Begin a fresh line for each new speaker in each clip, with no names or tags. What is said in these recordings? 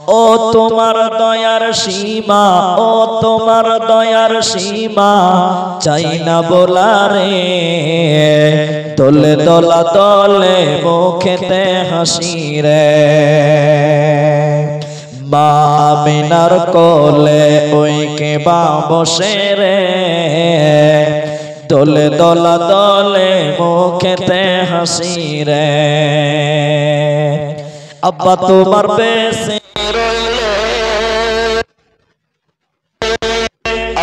ও তোমার দয়ার সীমা, ও তোমার দয়ার সীমা চাই না বলারে, দোলে দোলা দলে মুখেতে হাসি রে। মা আমিনার কোলে ওই কেবা বসে রে, দোলে দোলা দলে মুখেতে হাসি রে। আব্বা তোমার বেশে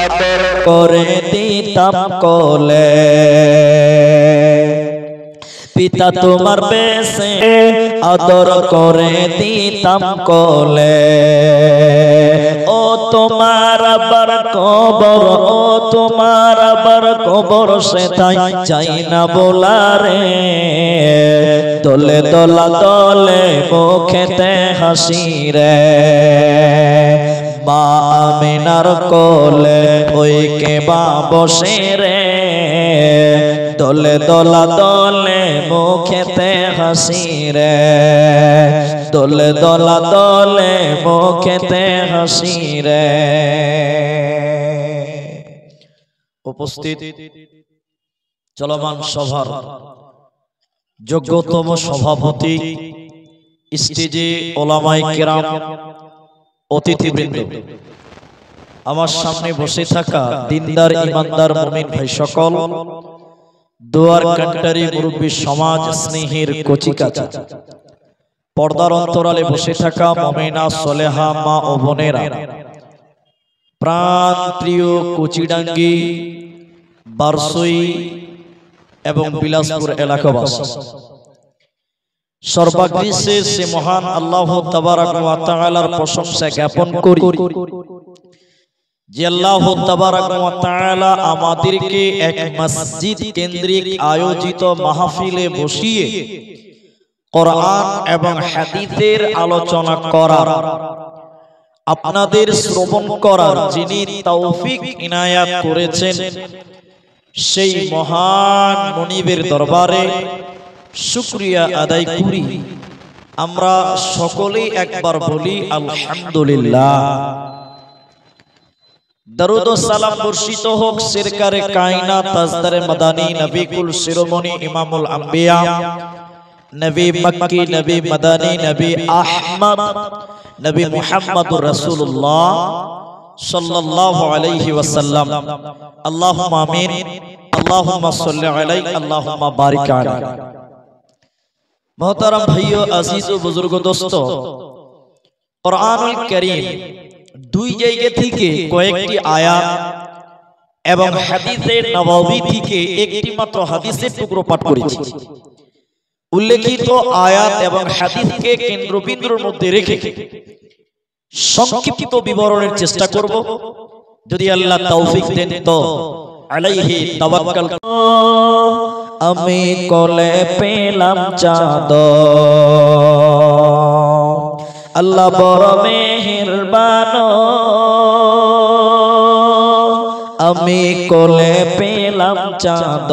আদর করে দিতাম কোলে, পিতা তোমার বেশে আদর করে দিতাম কোলে। ও তোমার আবার কবর, ও তোমার আবার কবর সেথায় চাই না বলারে, দোলে দোলা দলে মুখেতে হাসি রে। মা আমিনার কোলে ওই কেবা বসে রে, দোলে দোলা দলে মুখেতে হাসি রে, দোলে দোলা দলে মুখেতে হাসি রে। উপস্থিত চলমান সভার যোগ্যতম সভাপতি, স্টেজে ওলামায়ে কেরাম, অতিথিবৃন্দ, আমার সামনে বসে থাকা দিনদার ইমানদার মুমিন ভাই সকল, দোয়ার কান্টারি মুরব্বী সমাজ স্নেহের কচিকাচা, পর্দার অন্তরালে বসে থাকা মুমিনা সলেহা মা ও বোনেরা, প্রাণ প্রিয় কুচিডাঙ্গি, বারসই এবং বিলাসপুর এলাকাবাসী, সর্বাগ্রে সে মহান আল্লাহ তাবারক ওয়া তাআলার প্রশংসা জ্ঞাপন করি যে আল্লাহ তাবারক ওয়া তাআলা আমাদেরকে এক মসজিদ কেন্দ্রিক আয়োজিত মাহফিলে বসিয়ে কোরআন এবং হাদিসের আলোচনা করার, আপনাদের শ্রবণ করার যিনি তৌফিক ইনায়াত করেছেন, সেই মহান মনিবের দরবারে শুকরিয়া আদায় করি। আমরা সকলেই একবার বলি আলহামদুলিল্লাহ। দরুদ ও সালাম বর্ষিত হোক সরকারে কায়নাত তাজদারে মাদানী নবী কুল শিরোমণি ইমামুল আম্বিয়া নবী মক্কি নবী মাদানী নবী আহমদ নবী মুহাম্মদুর রাসূলুল্লাহ সাল্লাল্লাহু আলাইহি ওয়াসাল্লাম। আল্লাহুম্মা আমিন, আল্লাহুম্মা সাল্লি আলাইহি, আল্লাহুম্মা বারিক আলাইহি। मोहतरम भाइयों, अजीज व बुजुर्ग दोस्तों, कुरानुल करीम দুই জায়গা থেকে কয়েকটি আয়াত এবং হাদিসে নববী থেকে একটি মাত্র হাদিসের টুকরো পাঠ করেছি। উল্লেখিত আয়াত এবং হাদিসকে কেন্দ্রবিন্দুর মধ্যে রেখে সংক্ষিপ্ত বিবরণের চেষ্টা করব, যদি আল্লাহ তৌফিক দেন তো। আলাইহি তাওয়াক্কাল। আমি কোলে পেলাম চাঁদ, আল্লাহ বড় মেহেরবান। আমি কোলে পেলাম চাঁদ।